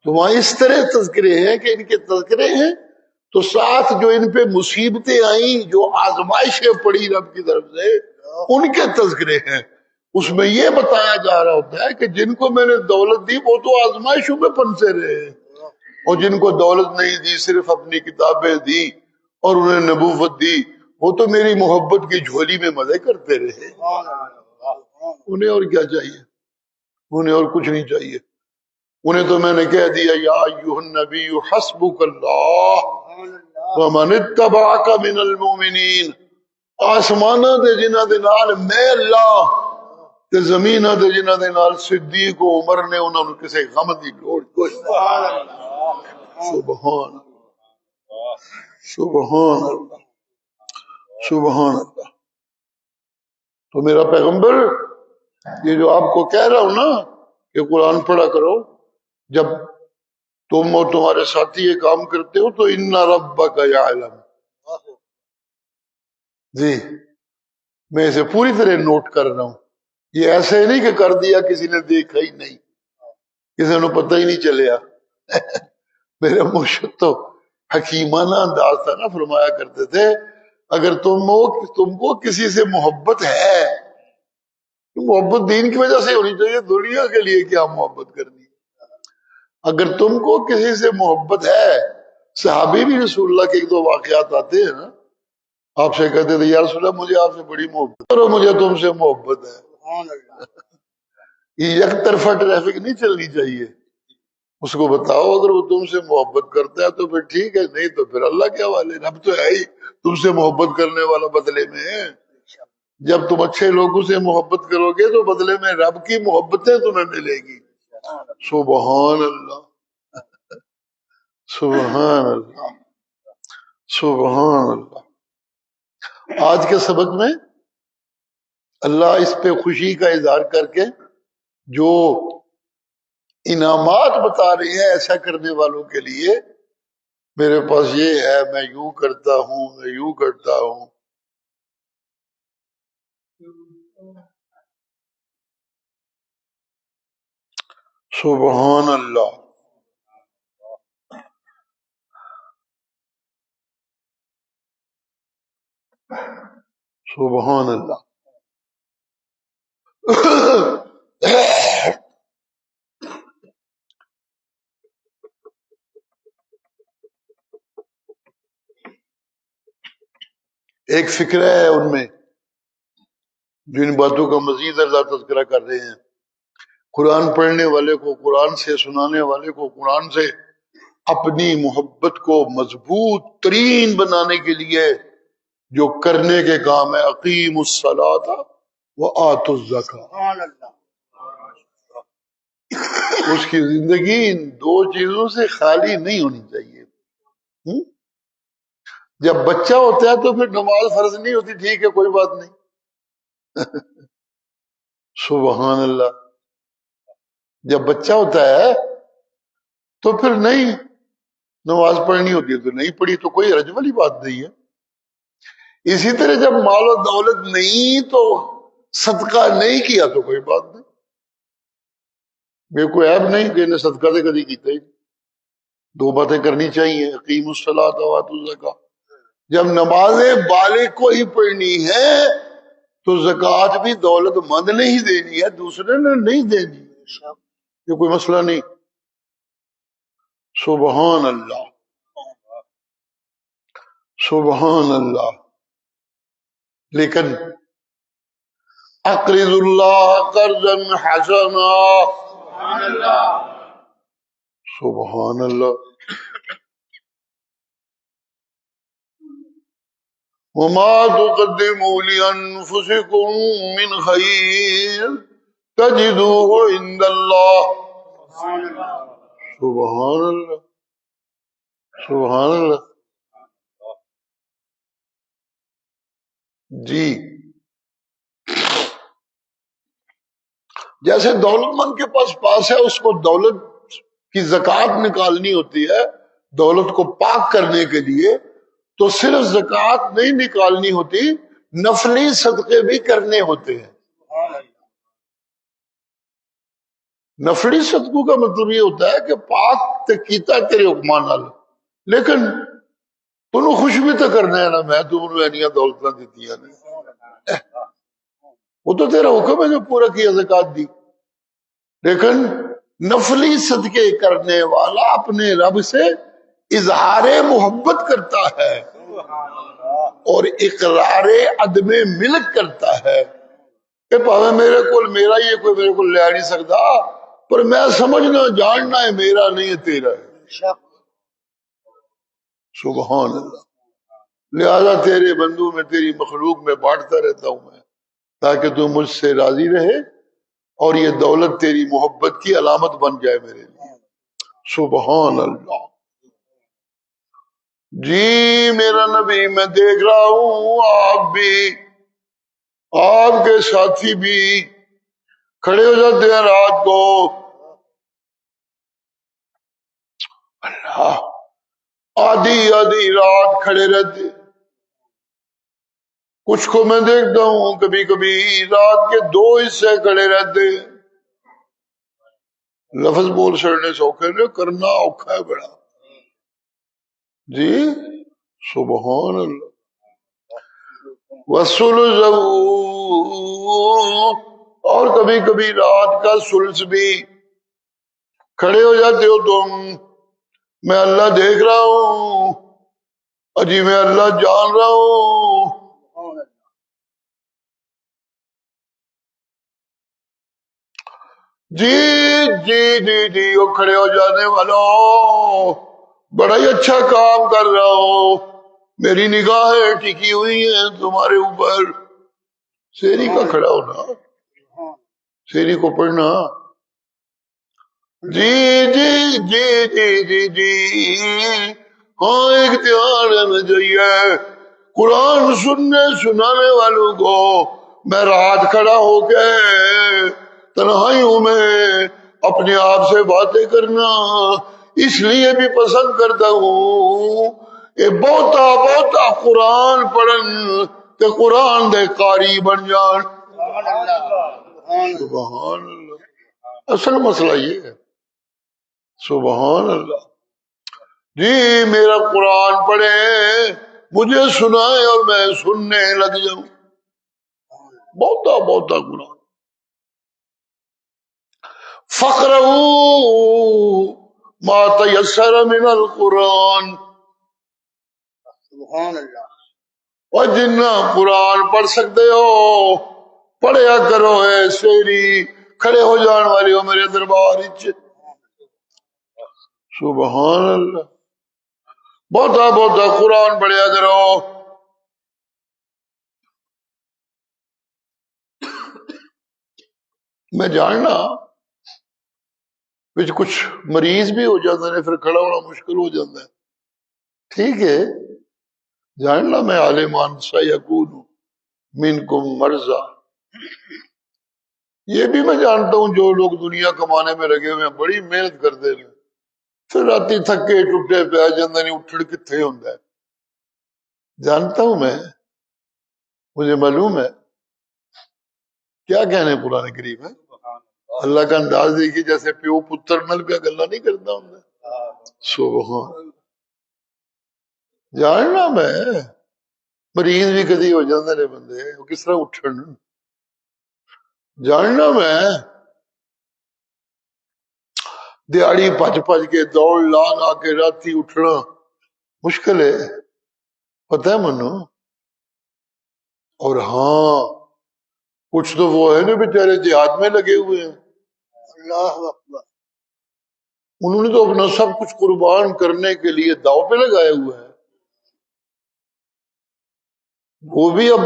تو وہاں اس طرح تذکرے ہیں کہ ان کے تذکرے ہیں تو ساتھ جو ان پہ مصیبتیں آئیں، جو آزمائشیں پڑی رب کی طرف سے، ان کے تذکرے ہیں۔ اس میں یہ بتایا جا رہا ہوتا ہے کہ جن کو میں نے دولت دی وہ تو آزمائشوں میں پھنسے رہے، اور جن کو دولت نہیں دی، صرف اپنی کتابیں دی اور انہیں نبوت دی، وہ تو میری محبت کی جھولی میں مزے کرتے رہے۔ انہیں اور کیا چاہیے، انہیں اور کچھ نہیں چاہیے۔ انہیں تو میں نے کہہ دیا یا ایھا النبی حسبک اللہ ومن اتبعک من المؤمنین، آسماناں دے جنہاں دے نال میں اللہ تے زمیناں دے جنہاں دے نال صدیق و عمر نے، انہاں نوں کسے غم دی لوڑ کوئی نہیں۔ سبحان سبحان اللہ سبحان اللہ۔ تو میرا پیغمبر یہ جو آپ کو کہہ رہا ہوں نا کہ قرآن پڑھا کرو، جب تم اور تمہارے ساتھی یہ کام کرتے ہو تو ان ربک یعلم، جی میں اسے پوری طرح نوٹ کر رہا ہوں، یہ ایسے نہیں کہ کر دیا کسی نے دیکھا ہی نہیں، کسی نے پتہ ہی نہیں چلیا۔ میرے مرشد تو حکیمانہ انداز تھا نا، فرمایا کرتے تھے اگر تم کو کسی سے محبت ہے تو محبت دین کی وجہ سے ہونی چاہیے، دنیا کے لیے کیا محبت کرنی۔ اگر تم کو کسی سے محبت ہے، صحابی بھی رسول اللہ کے ایک دو واقعات آتے ہیں نا، آپ سے کہتے تھے یا رسول اللہ مجھے آپ سے بڑی محبت ہے اور مجھے تم سے محبت ہے۔ یہ یک طرفہ ٹریفک نہیں چلنی چاہیے، اس کو بتاؤ اگر وہ تم سے محبت کرتا ہے تو پھر ٹھیک ہے، نہیں تو پھر اللہ کے حوالے، رب تو ہے ہی تم سے محبت کرنے والا بدلے میں ہے۔ جب تم اچھے لوگوں سے محبت کرو گے تو بدلے میں رب کی محبتیں تمہیں ملے گی۔ سبحان اللہ سبحان اللہ سبحان اللہ۔ آج کے سبق میں اللہ اس پہ خوشی کا اظہار کر کے جو انعامات بتا رہے ہیں ایسا کرنے والوں کے لیے، میرے پاس یہ ہے، میں یوں کرتا ہوں، میں یوں کرتا ہوں۔ سبحان اللہ سبحان اللہ۔ ایک فکر ہے ان میں، جن باتوں کا مزید اللہ تذکرہ کر رہے ہیں۔ قرآن پڑھنے والے کو، قرآن سے سنانے والے کو، قرآن سے اپنی محبت کو مضبوط ترین بنانے کے لیے جو کرنے کے کام ہے، اقیم الصلاۃ وآتوا الزکاۃ، اس کی زندگی ان دو چیزوں سے خالی نہیں ہونی چاہیے۔ جب بچہ ہوتا ہے تو پھر نماز فرض نہیں ہوتی، ٹھیک ہے کوئی بات نہیں۔ سبحان اللہ۔ جب بچہ ہوتا ہے تو پھر نہیں نماز پڑھنی ہوتی ہے تو نہیں پڑھی، تو کوئی حرج والی بات نہیں ہے۔ اسی طرح جب مال و دولت نہیں تو صدقہ نہیں کیا تو کوئی بات نہیں، کوئی عیب نہیں کہ انہیں صدقہ سے کبھی کیتا ہی۔ دو باتیں کرنی چاہیے، اقیم الصلاۃ وآتوا الزکاۃ۔ جب نمازیں بالغ کو ہی پڑھنی ہے تو زکوٰۃ بھی دولت مند نے ہی دینی ہے، دوسرے نے نہیں دینی، یہ کوئی مسئلہ نہیں۔ سبحان اللہ سبحان اللہ۔ لیکن اقرض اللہ قرضا حسنا، سبحان اللہ۔ وما تقدموا لأنفسكم من خير تجدوه عند اللہ، سبحان اللہ سبحان اللہ۔ جی جیسے دولت مند کے پاس ہے، اس کو دولت کی زکوٰۃ نکالنی ہوتی ہے دولت کو پاک کرنے کے لیے، تو صرف زکوٰۃ نہیں نکالنی ہوتی، نفلی صدقے بھی کرنے ہوتے ہیں۔ نفلی صدقوں کا مطلب یہ ہوتا ہے کہ پاک تے کیتا تیرے حکمان نال، لیکن تنوں خوش بھی تو کرنا ہے نا، میں تمہیں اینیاں دولتاں دیتیاں نے، وہ تو تیرا حکم ہے جو پورا کیا زکوٰۃ دی۔ لیکن نفلی صدقے کرنے والا اپنے رب سے اظہار محبت کرتا ہے اور اقرار عدم ملک کرتا ہے کہ پاوے میرے کو میرا یہ کوئی میرے کو لے نہیں سکتا، پر میں سمجھنا جاننا ہے میرا نہیں ہے تیرا ہے. سبحان اللہ. لہذا تیرے بندوں میں تیری مخلوق میں بانٹتا رہتا ہوں میں تاکہ تو مجھ سے راضی رہے اور یہ دولت تیری محبت کی علامت بن جائے میرے لیے. سبحان اللہ. جی میرا نبی میں دیکھ رہا ہوں آپ بھی آپ کے ساتھی بھی کھڑے ہو جاتے ہیں رات کو. اللہ آدھی آدھی رات کھڑے رہتے. کچھ کو میں دیکھتا ہوں کبھی کبھی رات کے 2 حصے کھڑے رہتے. لفظ بول سڑنے سوکھے کرنا اوکھا ہے بڑا. جی سبحان اللہ. وَالثُّلُثُ اور کبھی کبھی رات کا ثلث بھی کھڑے ہو جاتے ہو تم. میں اللہ دیکھ رہا ہوں اجی میں اللہ جان رہا ہوں. جی جی جی جی وہ کھڑے ہو جانے والوں بڑا ہی اچھا کام کر رہا ہو. میری نگاہیں ٹکی ہوئی ہیں تمہارے اوپر. سیری کا کھڑا ہونا سیری کو پڑھنا. جی جی جی جی جی جی ہاں ایک تہوار ہے چاہیے قرآن سننے سنانے والوں کو. میں رات کھڑا ہو کے تنہائیوں میں اپنے آپ سے باتیں کرنا اس لیے بھی پسند کرتا ہوں کہ بہتا بہتا قرآن پڑھن کہ قرآن دے قاری بن جان. سبحان اللہ. اصل مسئلہ یہ ہے. سبحان اللہ. جی میرا قرآن پڑھے مجھے سنائے اور میں سننے لگ جاؤں. بہتا بہتا قرآن. فَاقْرَؤُوا مَا تَيَسَّرَ مِنَ الْقُرْآنِ. سبحان اللہ. اور جنہ قرآن پڑھ سکتے ہو پڑھیا کرو. سیری کھڑے ہو جان والے ہو میرے دربار وچ. سبحان اللہ. بہتا بہتا قرآن پڑھیا کرو. میں جاننا وچ کچھ مریض بھی ہو جاتے ہیں پھر کھڑا ہونا مشکل ہو جاتا ہے. ٹھیک ہے جاننا میں عالمان سیکون منکم مرضی. یہ بھی میں جانتا ہوں جو لوگ دنیا کمانے میں لگے ہوئے ہیں بڑی محنت کرتے ہیں پھر راتی تھکے ٹوٹے پہ جاندے نہیں اٹھڑ کتنے ہوندا ہے. جانتا ہوں میں مجھے معلوم ہے کیا کہنے قرآن کریم ہے. اللہ کا انداز دیکھیے جیسے پیو پتر نل پہ گلا نہیں کرتا ہوں. سبحان جاننا میں مریض بھی کدی ہو جاندے نے بندے وہ کس طرح اٹھن. جاننا میں دیہڑی بھج بھج کے دوڑ لا لا کے راتی اٹھنا مشکل ہے پتہ ہے منو. اور ہاں کچھ تو وہ ہے نا بیچارے جہاد میں لگے ہوئے ہیں. اللہ اکبر. انہوں نے تو اپنا سب کچھ قربان کرنے کے لیے داؤ پہ لگائے ہوئے ہیں. وہ بھی اب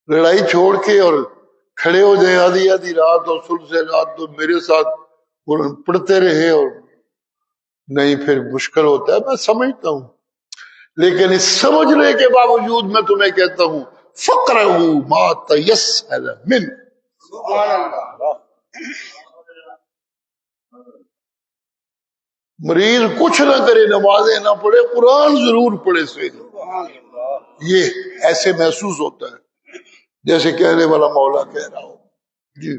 لڑائی چھوڑ کے اور کھڑے ہو جائیں آدھی آدھی رات اور ثلث رات تو میرے ساتھ پڑھتے رہے اور نہیں پھر مشکل ہوتا ہے. میں سمجھتا ہوں لیکن اس سمجھنے کے باوجود میں تمہیں کہتا ہوں فَاقْرَؤُوا مَا تَيَسَّرَ مِنْهُ. مریض کچھ نہ کرے نمازیں نہ پڑھے قرآن ضرور پڑھے سے یہ ایسے محسوس ہوتا ہے جیسے کہنے والا مولا کہہ رہا ہو. جی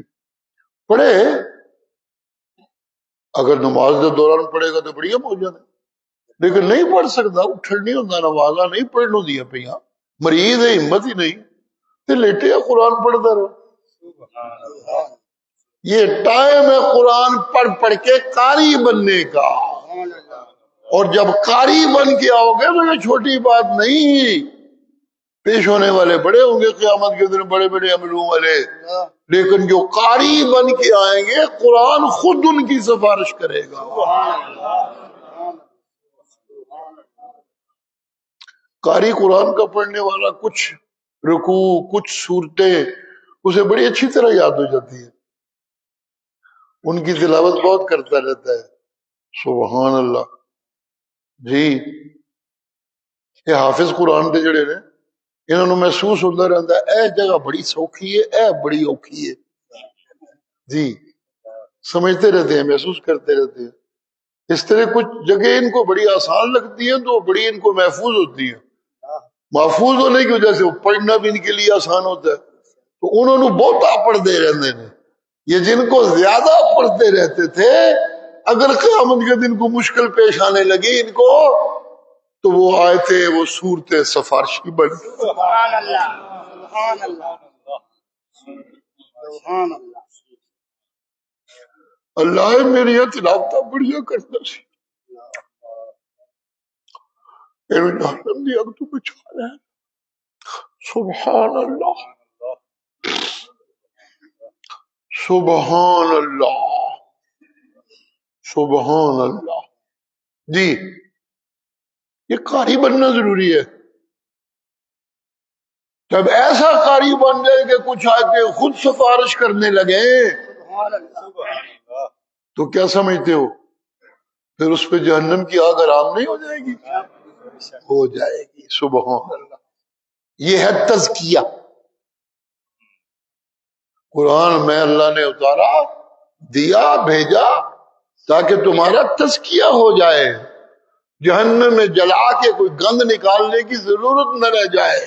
پڑھے اگر نماز کے دوران پڑھے گا تو بڑھیا پہنچ جانا. لیکن نہیں پڑھ سکتا اٹھڑ نہیں ہوتا نمازاں نہیں پڑھنو دیا پہ مریض ہے ہمت ہی نہیں تو لیٹے قرآن پڑھتا رہو. یہ ٹائم ہے قرآن پڑھ پڑھ کے قاری بننے کا. اور جب قاری بن کے آؤ گے تو یہ چھوٹی بات نہیں. پیش ہونے والے بڑے ہوں گے قیامت کے دن، بڑے بڑے عملوں والے، لیکن جو قاری بن کے آئیں گے قرآن خود ان کی سفارش کرے گا۔ قاری قرآن کا پڑھنے والا کچھ رکوع، کچھ صورتیں اسے بڑی اچھی طرح یاد ہو جاتی ہے، ان کی تلاوت بہت کرتا رہتا ہے۔ سبحان اللہ۔ جی یہ حافظ قرآن دے جڑے نے انہوں نے محسوس ہوتا رہتا ہے اے جگہ بڑی سوکھی ہے، اے بڑی اوکھی ہے، جی سمجھتے رہتے ہیں، محسوس کرتے رہتے ہیں۔ اس طرح کچھ جگہ ان کو بڑی آسان لگتی ہیں تو بڑی ان کو محفوظ ہوتی ہیں، محفوظ ہونے کی وجہ سے وہ پڑھنا بھی ان کے لیے آسان ہوتا ہے، تو انہوں نے بہتا پڑھتے رہتے ہیں۔ یہ جن کو زیادہ پڑھتے رہتے تھے اگر قیامت کے دن کو مشکل پیش آنے لگی ان کو تو وہ آئے تھے، وہ صورتیں سفارشی بن گئی۔ سبحان اللہ، سبحان اللہ، سبحان اللہ۔ اللہ میری یہ تلاوت بڑھیا کرتا سی تو بچا رہا ہے۔ سبحان اللہ، سبحان اللہ، سبحان اللہ۔ جی یہ قاری بننا ضروری ہے۔ جب ایسا قاری بن جائے کہ کچھ آیتیں خود سفارش کرنے لگے تو کیا سمجھتے ہو پھر اس پہ جہنم کی آگ حرام نہیں ہو جائے گی؟ ہو جائے گی۔ سبحان اللہ۔ یہ ہے تزکیہ۔ قرآن میں اللہ نے اتارا، دیا، بھیجا تاکہ تمہارا تزکیہ ہو جائے، جہنم میں جلا کے کوئی گند نکالنے کی ضرورت نہ رہ جائے۔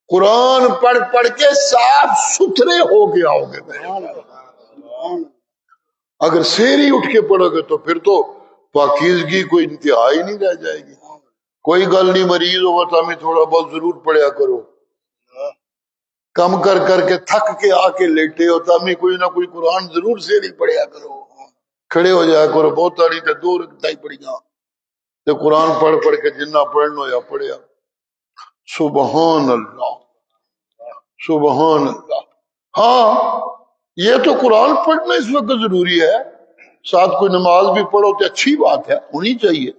قرآن پڑھ پڑھ کے صاف ستھرے ہو کے آؤ گے۔ اگر سیر ہی اٹھ کے پڑھو گے تو پھر تو پاکیزگی کوئی انتہا ہی نہیں رہ جائے گی۔ کوئی گل نہیں، مریض ہوگا تو ہمیں تھوڑا بہت ضرور پڑھیا کرو، کم کر کر کے تھک کے آ کے لیٹے ہو تو ہمیں کوئی نہ کوئی قرآن ضرور سے نہیں پڑھیا کرو، کھڑے ہو جایا کرو، بہت تاری تے 2 رکعتیں پڑھی جا تے قرآن پڑھ پڑھ کے جنہ پڑھنا یا پڑھیا۔ سبحان اللہ، سبحان اللہ۔ ہاں یہ تو قرآن پڑھنا اس وقت ضروری ہے، ساتھ کوئی نماز بھی پڑھو تو اچھی بات ہے، ہونی چاہیے،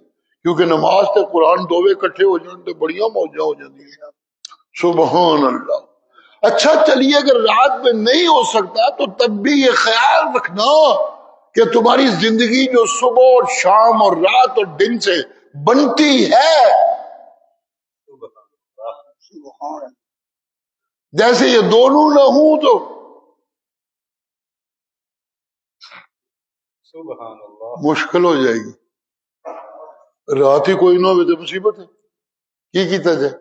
کیونکہ نماز تے قرآن دوویں کٹھے ہو جان تو بڑیاں موجاں ہو جاتی ہیں۔ سبحان اللہ۔ اچھا چلیے اگر رات میں نہیں ہو سکتا تو تب بھی یہ خیال رکھنا کہ تمہاری زندگی جو صبح اور شام اور رات اور دن سے بنتی ہے، جیسے یہ دونوں نہ ہوں تو مشکل ہو جائے گی۔ رات ہی کوئی نہ ہوئے تو مصیبت ہے، کی کیتا جائے؟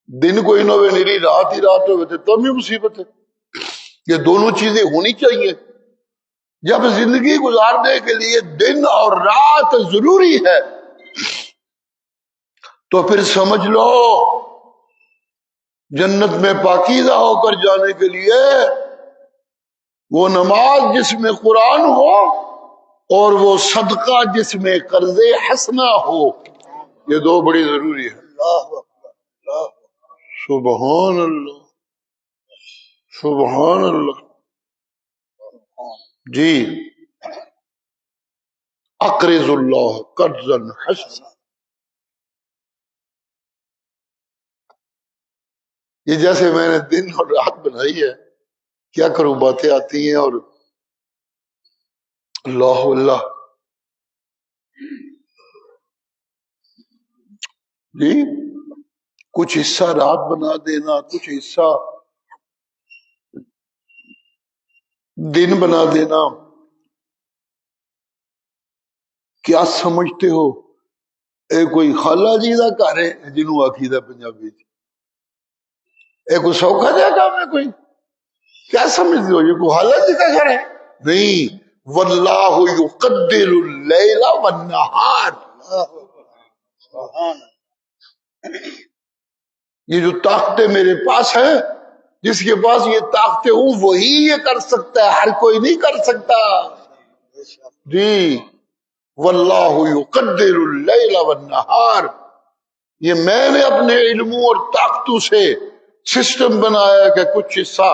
دن کوئی نہ ہوئے، میری رات ہی رات ہوئے تو تب بھی مصیبت ہے۔ یہ دونوں چیزیں ہونی چاہیے۔ جب زندگی گزارنے کے لیے دن اور رات ضروری ہے تو پھر سمجھ لو جنت میں پاکیزہ ہو کر جانے کے لیے وہ نماز جس میں قرآن ہو اور وہ صدقہ جس میں قرض حسنہ ہو، یہ دو بڑی ضروری ہے۔ سبحان اللہ، سبحان اللہ۔ جی اقرض اللہ قرضا حسنا، یہ جیسے میں نے دن اور رات بنائی ہے، کیا کروں، باتیں آتی ہیں اور اللہ اللہ۔ جی کچھ حصہ رات بنا دینا، کچھ حصہ دن بنا دینا، کیا سمجھتے ہو اے کوئی خالہ جی کا گھر ہے جنہوں آخی دا پنجابی اے کوئی سوکھا جا کام ہے؟ کوئی کیا سمجھتے ہو یہ کوئی خالہ جی کا گھر ہے؟ نہیں، واللہ یقدر اللیل والنہار، یہ جو طاقتیں میرے پاس ہیں، جس کے پاس یہ طاقتیں ہوں وہی یہ کر سکتا ہے، ہر کوئی نہیں کر سکتا۔ جی واللہ یقدر اللیل والنہار، یہ میں نے اپنے علموں اور طاقتوں سے سسٹم بنایا کہ کچھ حصہ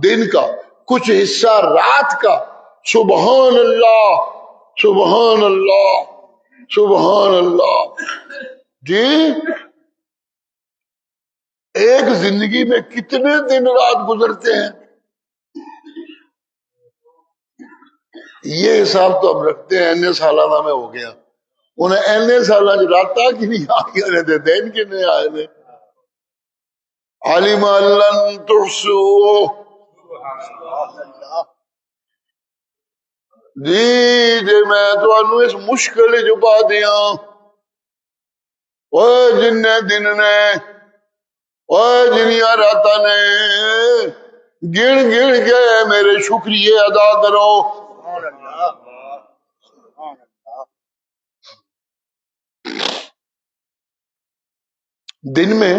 دن کا، کچھ حصہ رات کا. سبحان اللہ، سبحان اللہ، سبحان اللہ. جی ایک زندگی میں کتنے دن رات گزرتے ہیں؟ یہ حساب تو ہم رکھتے ہیں اینے سالانہ میں ہو گیا. انہیں اینے سالہ راتا کی نہیں آگے دے دین کے نہیں آئے نے. علم لن تحصوا. جی میں تو اس مشکل جو پا دیا وہ جن دن نے وہ جنیا راتا نے گن گن کے میرے شکریہ ادا کرو. دن میں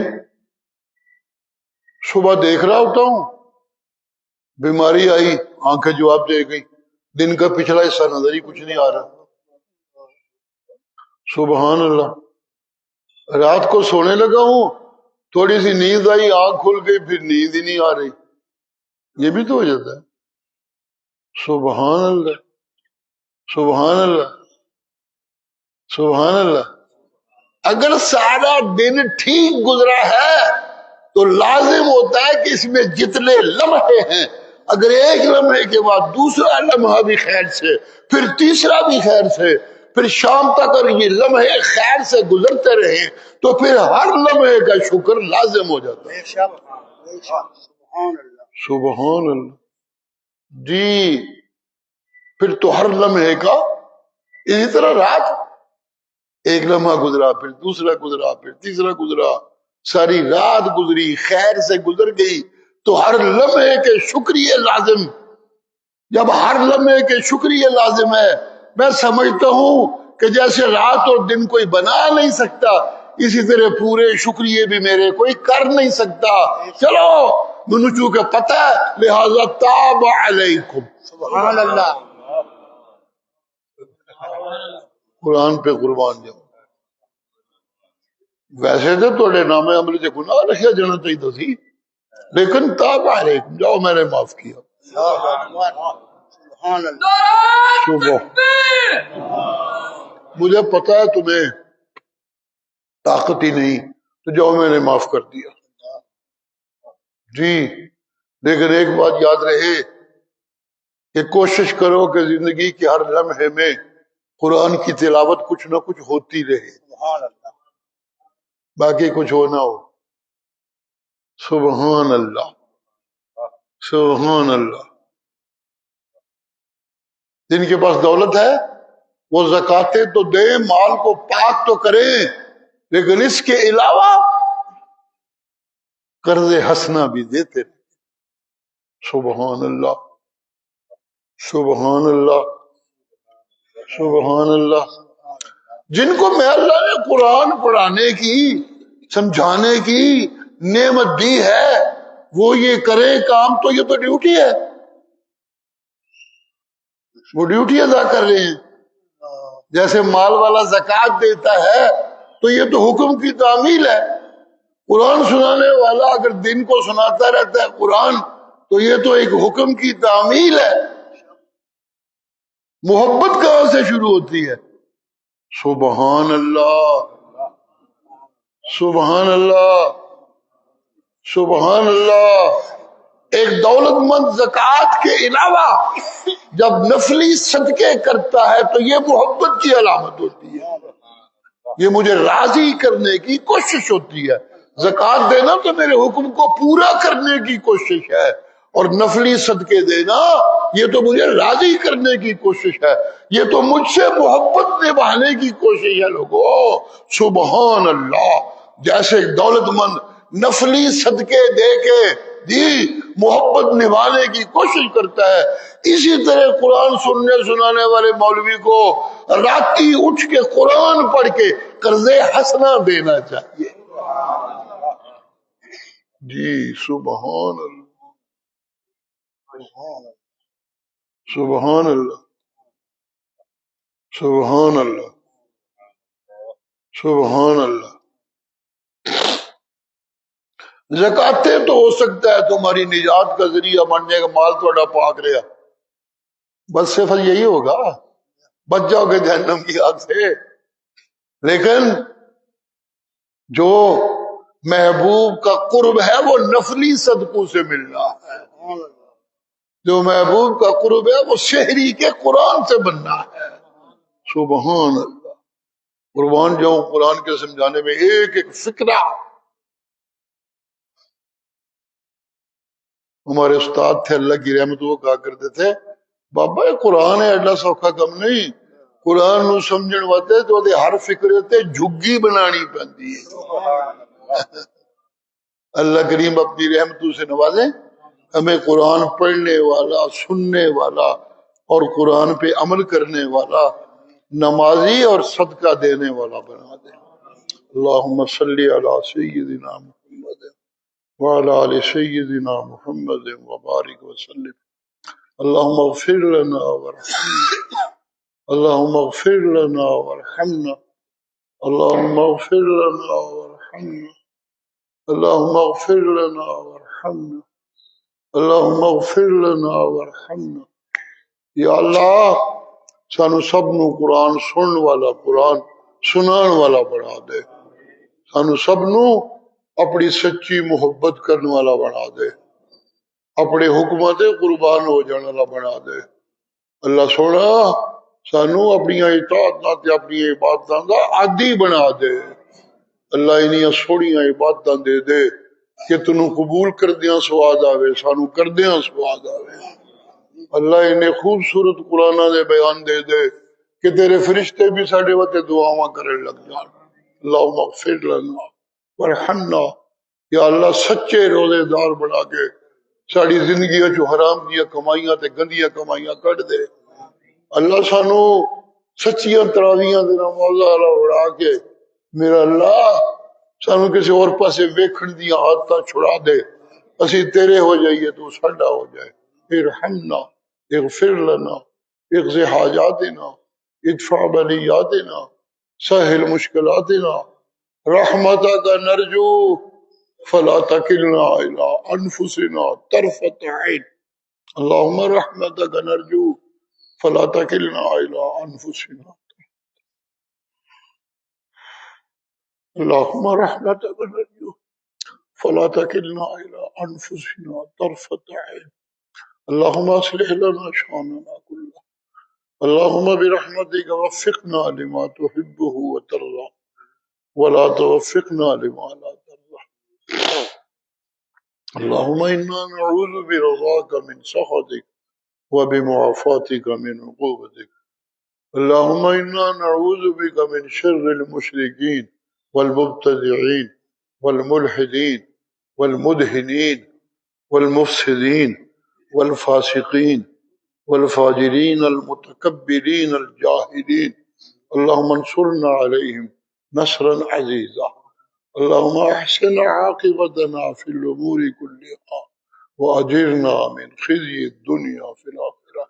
صبح دیکھ رہا ہوتا ہوں، بیماری آئی، آنکھیں جواب دے گئی، دن کا پچھلا حصہ نظر ہی کچھ نہیں آ رہا. سبحان اللہ. رات کو سونے لگا ہوں، تھوڑی سی نیند آئی، آنکھ کھل گئی، پھر نیند ہی نہیں آ رہی. یہ بھی تو ہو جاتا ہے. سبحان اللہ، سبحان اللہ، سبحان اللہ. اگر سارا دن ٹھیک گزرا ہے تو لازم ہوتا ہے کہ اس میں جتنے لمحے ہیں، اگر ایک لمحے کے بعد دوسرا لمحہ بھی خیر سے، پھر تیسرا بھی خیر سے، پھر شام تک اگر یہ لمحے خیر سے گزرتے رہے تو پھر ہر لمحے کا شکر لازم ہو جاتا ہے. سبحان اللہ. جی پھر تو ہر لمحے کا اسی طرح رات ایک لمحہ گزرا، پھر دوسرا گزرا، پھر تیسرا گزرا، ساری رات گزری خیر سے گزر گئی تو ہر لمحے کے شکریہ لازم. جب ہر لمحے کے شکریہ لازم ہے، میں سمجھتا ہوں کہ جیسے رات اور دن کوئی بنا نہیں سکتا، اسی طرح پورے شکریہ بھی میرے کوئی کر نہیں سکتا. چلو منو چونکہ پتہ ہے لہذا تاب علیکم. سبحان اللہ. قرآن پہ قربان جاؤ. ویسے تو تھوڑے نام عمل سے گناہ رکھا جانا چاہیے سی، لیکن تاب علیکم، جاؤ میں نے معاف کیا. سبحان اللہ. صبح مجھے پتا ہے تمہیں طاقت ہی نہیں، تو جاؤ میں نے معاف کر دیا. جی لیکن ایک بات یاد رہے کہ کوشش کرو کہ زندگی کے ہر لمحے میں قرآن کی تلاوت کچھ نہ کچھ ہوتی رہے، سبحان اللہ. باقی کچھ ہو نہ ہو. سبحان اللہ، سبحان اللہ. جن کے پاس دولت ہے وہ زکاتیں تو دیں، مال کو پاک تو کریں، لیکن اس کے علاوہ قرض حسنہ بھی دیتے رہیں. سبحان اللہ، سبحان اللہ، سبحان اللہ. جن کو میں اللہ نے قرآن پڑھانے کی، سمجھانے کی نعمت دی ہے، وہ یہ کریں کام، تو یہ تو ڈیوٹی ہے، وہ ڈیوٹی ادا کر رہے ہیں. جیسے مال والا زکوٰۃ دیتا ہے تو یہ تو حکم کی تعمیل ہے. قرآن سنانے والا اگر دن کو سناتا رہتا ہے قرآن، تو یہ تو ایک حکم کی تعمیل ہے. محبت کہاں سے شروع ہوتی ہے؟ سبحان اللہ، سبحان اللہ، سبحان اللہ. ایک دولت مند زکوٰۃ کے علاوہ جب نفلی صدقے کرتا ہے تو یہ محبت کی علامت ہوتی ہے، یہ مجھے راضی کرنے کی کوشش ہوتی ہے. زکوٰۃ دینا تو میرے حکم کو پورا کرنے کی کوشش ہے، اور نفلی صدقے دینا یہ تو مجھے راضی کرنے کی کوشش ہے، یہ تو مجھ سے محبت نبھانے کی کوشش ہے. لوگو سبحان اللہ. جیسے ایک دولت مند نفلی صدقے دے کے جی محبت نبھانے کی کوشش کرتا ہے، اسی طرح قرآن سننے سنانے والے مولوی کو راتی اٹھ کے قرآن پڑھ کے قرض حسنہ دینا چاہیے. جی سبحان اللہ، سبحان اللہ، سبحان اللہ، سبحان اللہ. زکاتیں تو ہو سکتا ہے تمہاری نجات کا ذریعہ بن جائے گا، مال تھوڑا پاک رہا، بس صرف یہی ہوگا، بچ جاؤ گے جہنم کی آگ سے۔ لیکن جو محبوب کا قرب ہے وہ نفلی صدقوں سے ملنا ہے، جو محبوب کا قرب ہے وہ شہری کے قرآن سے بننا ہے۔ سبحان اللہ، قربان جاؤں قرآن کے سمجھانے میں ایک ایک فکرہ۔ ہمارے استاد تھے اللہ کی رحمت، وہ کہا کرتے تھے بابا یہ قرآن ہے ایڈا سوکھا کم نہیں، قرآن نو سمجھن واسطے تو دے ہر فکرے تے جھگی بنانی پندی ہے۔ اللہ کریم اپنی رحمتوں سے نوازے، ہمیں قرآن پڑھنے والا، سننے والا اور قرآن پہ عمل کرنے والا، نمازی اور صدقہ دینے والا بنا دے۔ اللہم صلی علی سیدنا محمد وعلی آل سیدنا محمد وبارک وسلم۔ اللہم اغفر لنا ورحمنا، اللہم اغفر لنا ورحمنا، اللہم اغفر لنا ورحمنا، اللہم اغفر لنا ورحمنا، اللہم اغفر لنا ورحمنا۔ یا اللہ سانو سب نو قرآن سنن والا، قرآن سنان والا بنا دے، سانو سب نو اپنی سچی محبت کرنے والا بنا دے، اپنے حکمت قربان ہو جانے والا بنا دے۔ اللہ سونا سانو اپنی اطاعتاں تے اپنی عبادتاں دا عادی بنا دے۔ اللہ انہاں سوڑیاں عبادتاں دے دے کہ تنوں قبول کردیاں سواد آوے، سانو کردیاں سواد آوے۔ اللہ انہیں خوبصورت قرآن دے بیان دے دے کہ تیرے فرشتے بھی ساڈے واسطے دعاواں کرن لگ جان۔ اللہم اغفر لنا ورحمنا، یا اللہ سچے روزے دار بنا کے ساری زندگی چو حرام دیاں کمائیاں تے گندیاں کمائیاں کٹ دے۔ اللہ سانو سچیاں تراویاں دے نمازاں اڑا کے میرا اللہ سانو کسی اور پاسے ویکھن دیاں عادتاں چھڑا دے، اسی تیرے ہو جائیے تو ساڈا ہو جائے۔ ارحمنا، اغفر لنا، اقضِ حاجاتنا، ادفع بلیاتنا، سہل مشکلاتنا، رحمتک نرجو فلا تکلنا الی انفسنا طرفۃ عین۔ اللہم رحمتک نرجو فلا تکلنا الی انفسنا، اللہم رحمتک نرجو فلا تکلنا الی انفسنا طرفۃ عین۔ اللہم اصلح لنا شاننا کلہ، اللہم برحمتک وفقنا لما تحبہ وترضى ولا توفقنا لما لا ترضى۔ اللہم انا نعوذ برضاک من سخطک وبمعافاتک من عقوبتک۔ اللہم انا نعوذ بک من شر المشرکین والمبتدعین والملحدین والمدہنین والمفسدین والفاسقین والفاجرین المتکبرین الجاہلین۔ اللہم انصرنا علیہم نصرا عزیزا۔ اللہم احسن عاقبتنا فی الامور کلها واجرنا من خزی الدنیا فی الآخرہ۔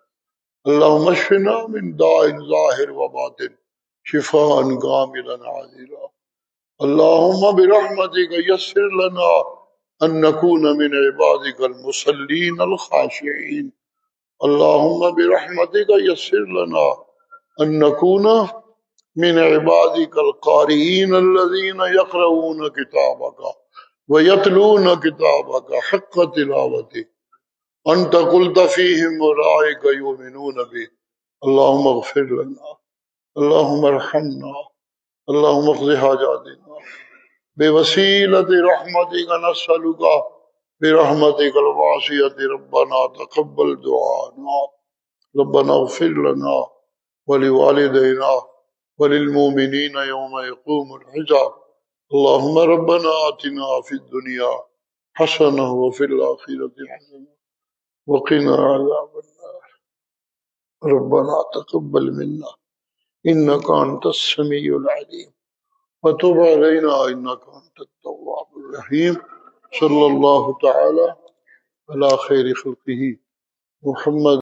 اللہم اشفنا من داء ظاہر و باطن شفاء کاملا عاجلا۔ اللہم برحمتک یسر لنا ان نکون من عبادک المصلین الخاشعین۔ اللہم برحمتک یسر لنا ان نکون من عبادک القارئین الذین یقرؤون کتابک ویتلون کتابک حق تلاوتہ انت قلت فیہم اولئک یؤمنون بہ۔ اللہم اغفر لنا، اللہم ارحمنا، اللہم اقض حاجاتنا بوسیلۃ رحمتک نسألک برحمتک الواسعۃ ربنا تقبل دعانا، ربنا اغفر لنا ولوالدینا وللمؤمنین یوم یقوم الحساب۔ اللہم ربنا آتنا فی الدنیا حسنہ وفی الآخرۃ حسنہ وقنا عذاب النار۔ ربنا تقبل منا انک انت السمیع العلیم وتب علینا انک انت التواب الرحیم۔ صلی اللہ تعالی علی خیر خلقہ محمد